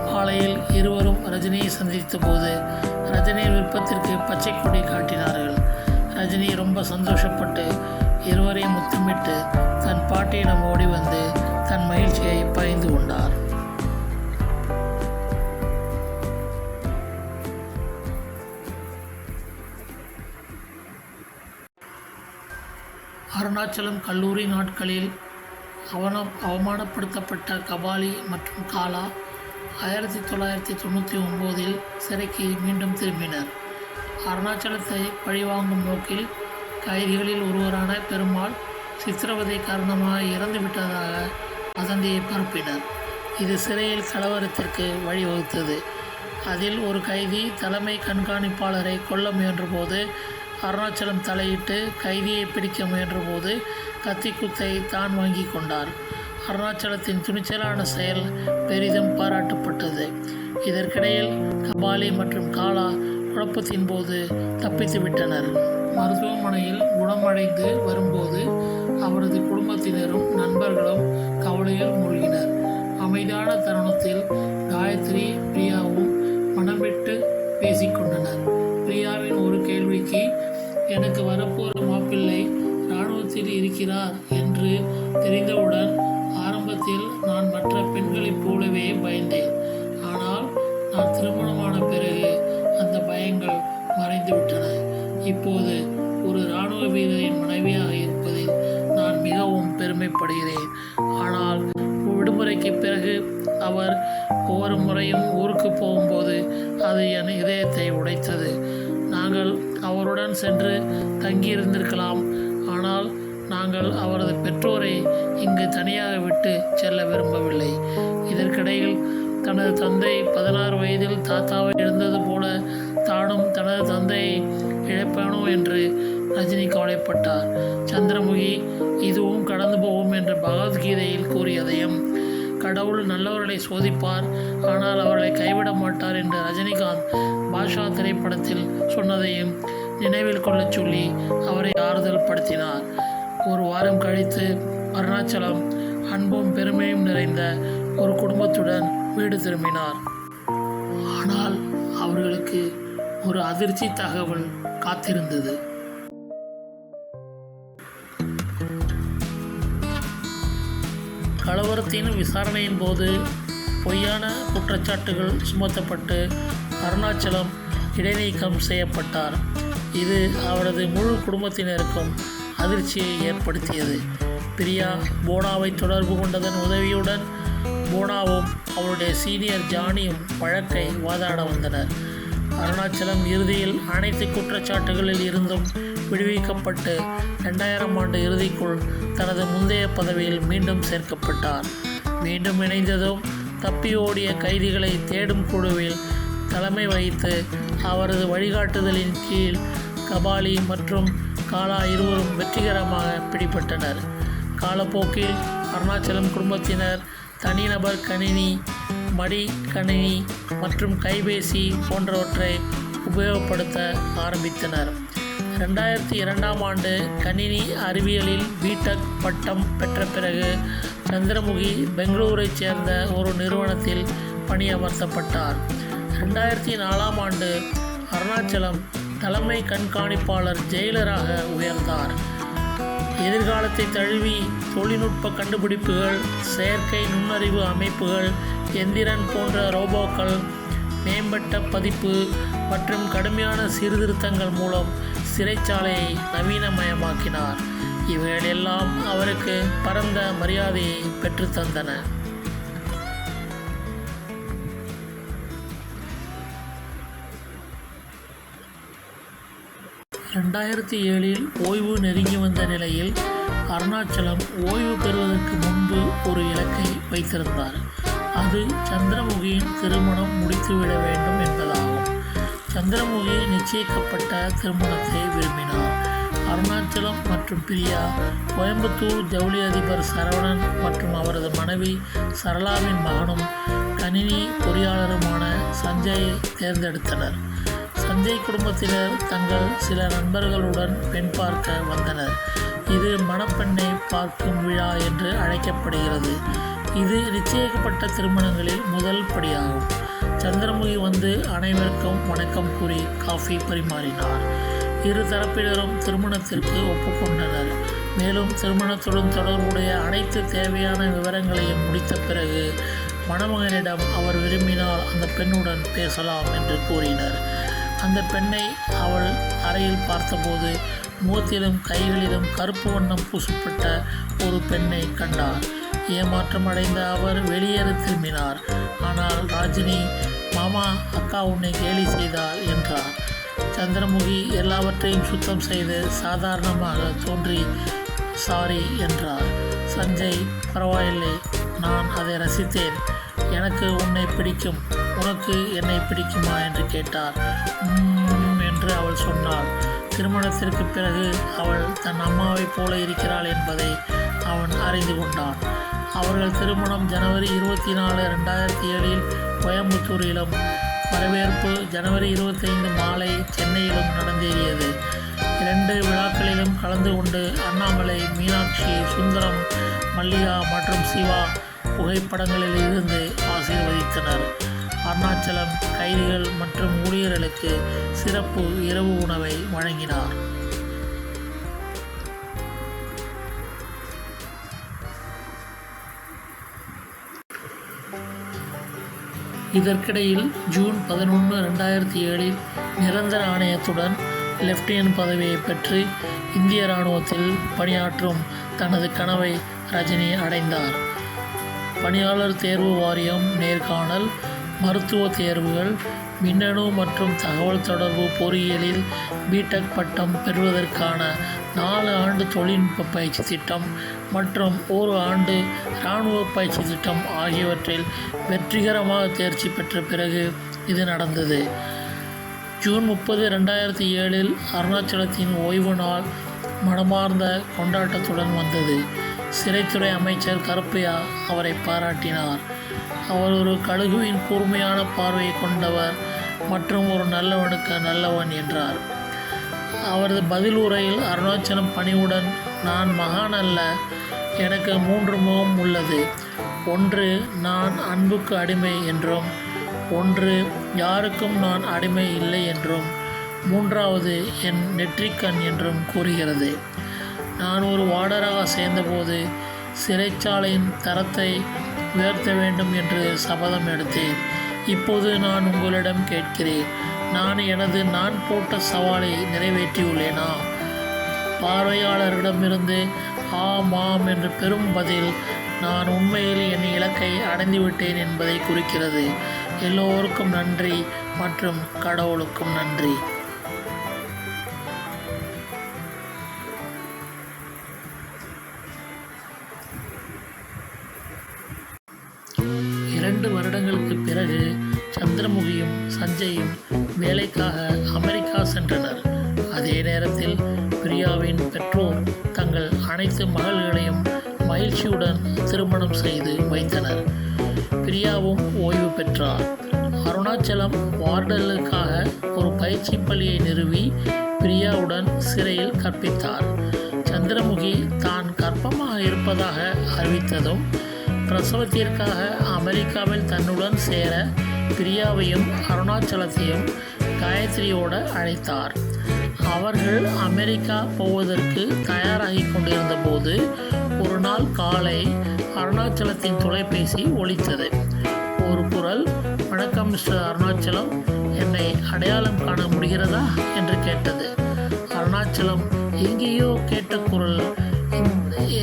மாலையில் இருவரும் ரஜினியை சந்தித்த போது ரஜினியின் விருப்பத்திற்கு பச்சை கொடி காட்டினார்கள். ரஜினி ரொம்ப சந்தோஷப்பட்டு இருவரையும் முத்தமிட்டு தன் பாட்டியிடம் ஓடி வந்து தன் மகிழ்ச்சியை பகிர்ந்து கொண்டார். அருணாச்சலம் கல்லூரி நாட்களில் அவமானப்படுத்தப்பட்ட கபாலி மற்றும் காலா 1999இல் சிறைக்கு மீண்டும் திரும்பினர். அருணாச்சலத்தை பழிவாங்கும் நோக்கில் கைதிகளில் ஒருவரான பெருமாள் சித்திரவதை காரணமாக இறந்துவிட்டதாக வதந்தியை பரப்பினர். இது சிறையில் கலவரத்திற்கு வழிவகுத்தது. அதில் ஒரு கைதி தலைமை கண்காணிப்பாளரை கொல்ல முயன்றபோது அருணாச்சலம் தலையிட்டு கைதியை பிடிக்க முயன்றபோது கத்திக்குத்தை தான் வாங்கி கொண்டார். அருணாச்சலத்தின் துணிச்சலான செயல் பெரிதும் பாராட்டப்பட்டது. இதற்கிடையில் கபாலி மற்றும் காலா குழப்பத்தின் போது தப்பித்து விட்டனர். மருத்துவமனையில் குணமடைந்து வரும்போது அவரது குடும்பத்தினரும் நண்பர்களும் கவலையில் மூழ்கினர். அமைதியான தருணத்தில் காயத்ரி, பிரியாவும் மனம் விட்டு பேசிக்கொண்டனர். பிரியாவின் ஒரு கேள்விக்கு, எனக்கு வரப்போகிற மாப்பிள்ளை இராணுவத்தில் இருக்கிறார் என்று தெரிந்தவுடன் ஆரம்பத்தில் நான் மற்ற பெண்களைப் போலவே பயந்தேன். ஆனால் நான் திருமணமான பிறகு அந்த பயங்கள் மறைந்துவிட்டன. இப்போது ஒரு இராணுவ வீரரின் மனைவியாக இருப்பதில் நான் மிகவும் பெருமைப்படுகிறேன். ஆனால் விடுமுறைக்கு பிறகு அவர் ஒவ்வொரு முறையும் ஊருக்கு போகும்போது அது என் இதயத்தை உடைத்தது. நாங்கள் அவருடன் சென்று தங்கியிருந்திருக்கலாம், ஆனால் நாங்கள் அவரது பெற்றோரை இங்கு தனியாக விட்டு செல்ல விரும்பவில்லை. இதற்கிடையில் தனது தந்தை 16 வயதில் தாத்தாவை இழந்தது போல தானும் தனது தந்தையை இழப்பானோ என்று ரஜினி கவலைப்பட்டார். சந்திரமுகி இதுவும் கடந்து போகும் என்று பகவத்கீதையில் கூறியதையும், கடவுள் நல்லவர்களை சோதிப்பார் ஆனால் அவர்களை கைவிட மாட்டார் என்று ரஜினிகாந்த் பாஷா திரைப்படத்தில் சொன்னதையும் நினைவில் கொள்ளச் சொல்லி அவரை ஆறுதல் படுத்தினார். ஒரு வாரம் கழித்து அருணாச்சலம் அன்பும் பெருமையும் நிறைந்த ஒரு குடும்பத்துடன் வீடு திரும்பினார். ஆனால் அவர்களுக்கு ஒரு அதிர்ச்சி தகவல் காத்திருந்தது. கலவரத்தின் விசாரணையின் போது பொய்யான குற்றச்சாட்டுகள் சுமத்தப்பட்டு அருணாச்சலம் இடைநீக்கம் செய்யப்பட்டார். இது அவரது முழு குடும்பத்தினருக்கும் அதிர்ச்சியை ஏற்படுத்தியது. பிரியா போனாவை தொடர்பு கொண்டதன் உதவியுடன் போனாவும் அவருடைய சீனியர் ஜானியும் வழக்கை வாதாட வந்தனர். அருணாச்சலம் இறுதியில் அனைத்து குற்றச்சாட்டுகளில் இருந்தும் விடுவிக்கப்பட்டு 2000 ஆண்டு இறுதிக்குள் தனது முந்தைய பதவியில் மீண்டும் சேர்க்கப்பட்டார். மீண்டும் இணைந்ததும் தப்பி ஓடிய கைதிகளை தேடும் குழுவில் தலைமை வகித்து அவரது வழிகாட்டுதலின் கீழ் கபாலி மற்றும் காலா இருவரும் வெற்றிகரமாக பிடிபட்டனர். காலப்போக்கில் அருணாச்சலம் குடும்பத்தினர் தனிநபர் கணினி, மடி கணினி மற்றும் கைபேசி போன்றவற்றை உபயோகப்படுத்த ஆரம்பித்தனர். 2002ஆம் ஆண்டு கணினி அறிவியலில் பிடெக் பட்டம் பெற்ற பிறகு சந்திரமுகி பெங்களூரைச் சேர்ந்த ஒரு நிறுவனத்தில் பணியமர்த்தப்பட்டார். 2004ஆம் ஆண்டு அருணாச்சலம் தலைமை கண்காணிப்பாளர் ஜெயிலராக உயர்ந்தார். எதிர்காலத்தை தழுவி தொழில்நுட்ப கண்டுபிடிப்புகள், செயற்கை நுண்ணறிவு அமைப்புகள், எந்திரன் போன்ற ரோபோக்கள், மேம்பட்ட பதிப்பு மற்றும் கடுமையான சீர்திருத்தங்கள் மூலம் சிறைச்சாலையை நவீனமயமாக்கினார். இவைகளெல்லாம் அவருக்கு பரந்த மரியாதையை பெற்றுத்தந்தன. 2007இல் ஓய்வு நெருங்கி வந்த நிலையில் அருணாச்சலம் ஓய்வு பெறுவதற்கு முன்பு ஒரு இலக்கை வைத்திருந்தார். அது சந்திரமுகியின் திருமணம் முடித்துவிட வேண்டும் என்பதாகும். சந்திரமுகி நிச்சயிக்கப்பட்ட திருமணத்தை விரும்பினார். அருணாச்சலம் மற்றும் பிரியா கோயம்புத்தூர் ஜவுளி அதிபர் சரவணன் மற்றும் அவரது மனைவி சரளாவின் மகனும் கணினி பொறியாளருமான சஞ்சயை தேர்ந்தெடுத்தனர். சஞ்சய் குடும்பத்தினர் தங்கள் சில நண்பர்களுடன் பெண் பார்க்க வந்தனர். இது மணப்பெண்ணை பார்க்கும் விழா என்று அழைக்கப்படுகிறது. இது நிச்சயிக்கப்பட்ட திருமணங்களில் முதல் படியாகும். சந்திரமுகி வந்து அனைவருக்கும் வணக்கம் கூறி காஃபி பரிமாறினார். இரு தரப்பினரும் திருமணத்திற்கு ஒப்புக்கொண்டனர். மேலும் திருமணத்துடன் தொடர்புடைய அனைத்து தேவையான விவரங்களையும் முடித்த பிறகு மணமகனிடம் அவர் விரும்பினால் அந்த பெண்ணுடன் பேசலாம் என்று கூறினர். அந்த பெண்ணை அவள் அறையில் பார்த்தபோது முகத்திலும் கைகளிலும் கருப்பு வண்ணம் பூசப்பட்ட ஒரு பெண்ணை கண்டார். ஏமாற்றம் அடைந்த அவர் வெளியேற திரும்பினார். ஆனால் ராஜினி, மாமா, அக்கா உன்னை கேலி செய்தார் என்றார். சந்திரமுகி எல்லாவற்றையும் சுத்தம் செய்து சாதாரணமாக தோன்றி சாரி என்றார். சஞ்சய், பரவாயில்லை, நான் அதை ரசித்தேன். எனக்கு உன்னை பிடிக்கும், உனக்கு என்னை பிடிக்குமா என்று கேட்டார். என்று அவள் சொன்னாள். திருமணத்திற்கு பிறகு அவள் தன் அம்மாவைப் போல இருக்கிறாள் என்பதை அவன் அறிந்து கொண்டான். அவர்கள் திருமணம் ஜனவரி 24, 2007இல் கோயம்புத்தூரிலும், வரவேற்பு ஜனவரி 25 மாலை சென்னையிலும் நடந்தேறியது. 2 விழாக்களிலும் கலந்து கொண்டு அண்ணாமலை, மீனாட்சி, சுந்தரம், மல்லிகா மற்றும் சிவா புகைப்படங்களில் இருந்து ஆசீர்வதித்தனர். அருணாச்சலம் கைதிகள் மற்றும் ஊழியர்களுக்கு சிறப்பு இரவு உணவை வழங்கினார். இதற்கிடையில் ஜூன் 11, 2007இல் நிரந்தர ஆணையத்துடன் லெப்டினன்ட் பதவியை பெற்று இந்திய இராணுவத்தில் பணியாற்றும் தனது கனவை ரஜினி அடைந்தார். பணியாளர் தேர்வு வாரியம் நேர்காணல், மருத்துவ தேர்வுகள், மின்னணு மற்றும் தகவல் தொடர்பு பொறியியலில் பிடெக் பட்டம் பெறுவதற்கான 4 ஆண்டு தொழில்நுட்ப பயிற்சி திட்டம் மற்றும் 1 ஆண்டு இராணுவ பயிற்சி திட்டம் ஆகியவற்றில் வெற்றிகரமாக தேர்ச்சி பெற்ற பிறகு இது நடந்தது. ஜூன் 30, 2007 அருணாச்சலத்தின் ஓய்வு நாள் மனமார்ந்த கொண்டாட்டத்துடன் வந்தது. சிறைத்துறை அமைச்சர் கருப்பையா அவரை பாராட்டினார். அவர் ஒரு கழுகுவின் கூர்மையான பார்வையை கொண்டவர் மற்றும் ஒரு நல்லவனுக்கு நல்லவன் என்றார். அவரது பதில் உரையில் அருணாச்சலம் பணிவுடன், நான் மகான் அல்ல, எனக்கு 3 முகம் உள்ளது. 1 நான் அன்புக்கு அடிமை என்றும், 1 யாருக்கும் நான் அடிமை இல்லை என்றும், 3வது என் நெற்றிக்கண் என்றும் கூறுகிறது. நான் ஒரு வார்டராக சேர்ந்தபோது சிறைச்சாலையின் தரத்தை உயர்த்த வேண்டும் என்று சபதம் எடுத்தேன். இப்போது நான் உங்களிடம் கேட்கிறேன், நான் போட்ட சவாலை நிறைவேற்றியுள்ளேனா? பார்வையாளர்களிடமிருந்து ஆமாம் என்று பெரும் பதில் நான் உண்மையில் என் இலக்கை அடைந்துவிட்டேன் என்பதை குறிக்கிறது. எல்லோருக்கும் நன்றி மற்றும் கடவுளுக்கும் நன்றி. 2 வருடங்களுக்கு பிறகு சந்திரமுகியும் சஞ்சயும் வேலைக்காக அமெரிக்கா சென்றனர். அதே நேரத்தில் பிரியாவின் பெற்றோர் தங்கள் அனைத்து மகள்களையும் மகிழ்ச்சியுடன் திருமணம் செய்து வைத்தனர். பிரியாவும் ஓய்வு பெற்றார். அருணாச்சலம் வார்டர்களுக்காக ஒரு பயிற்சி பள்ளியை நிறுவி பிரியாவுடன் சிறையில் கற்பித்தார். சந்திரமுகி தான் கர்ப்பமாக இருப்பதாக அறிவித்ததும் பிரசவத்திற்காக அமெரிக்காவில் தன்னுடன் சேர பிரியாவையும் அருணாச்சலத்தையும் காயத்ரியோடு அழைத்தார். அவர்கள் அமெரிக்கா போவதற்கு தயாராகி கொண்டிருந்த போது ஒரு நாள் காலை அருணாச்சலத்தின் தொலைபேசி ஒலித்தது. ஒரு குரல், வணக்கம் மிஸ்டர் அருணாச்சலம், என்னை அடையாளம் காண முடிகிறதா என்று கேட்டது. அருணாச்சலம் எங்கேயோ கேட்ட குரல்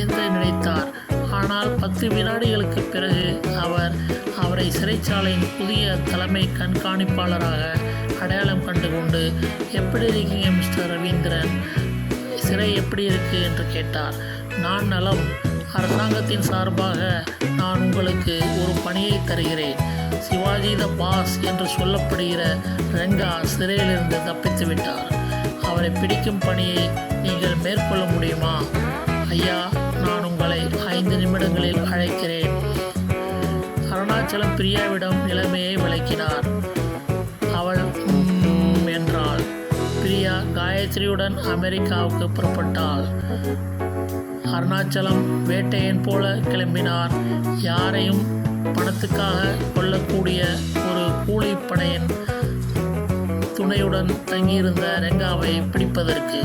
என்று நினைத்தார். ஆனால் 10 வினாடிகளுக்கு பிறகு அவரை சிறைச்சாலையின் புதிய தலைமை கண்காணிப்பாளராக அடையாளம் கண்டுகொண்டு, எப்படி இருக்கீங்க மிஸ்டர் ரவீந்திரன், சிறை எப்படி இருக்கு என்று கேட்டார். நான் நலம், அரசாங்கத்தின் சார்பாக நான் உங்களுக்கு ஒரு பணியை தருகிறேன். சிவாஜி த பாஸ் என்று சொல்லப்படுகிற ரெங்கா சிறையிலிருந்து தப்பித்து விட்டார். அவரை பிடிக்கும் பணியை நீங்கள் மேற்கொள்ள முடியுமா? ஐயா, நான் உங்களை 5 நிமிடங்களில் அழைக்கிறேன். அருணாச்சலம் பிரியாவிடம் நிலைமையை விளக்கினார். அவள் என்றாள். பிரியா காயத்ரியுடன் அமெரிக்காவுக்கு புறப்பட்டாள். அருணாச்சலம் வேட்டையன் போல கிளம்பினார். யாரையும் பணத்துக்காக கொல்லக்கூடிய ஒரு கூலிப்படையின் துணையுடன் தங்கியிருந்த ரெங்காவை பிடிப்பதற்கு.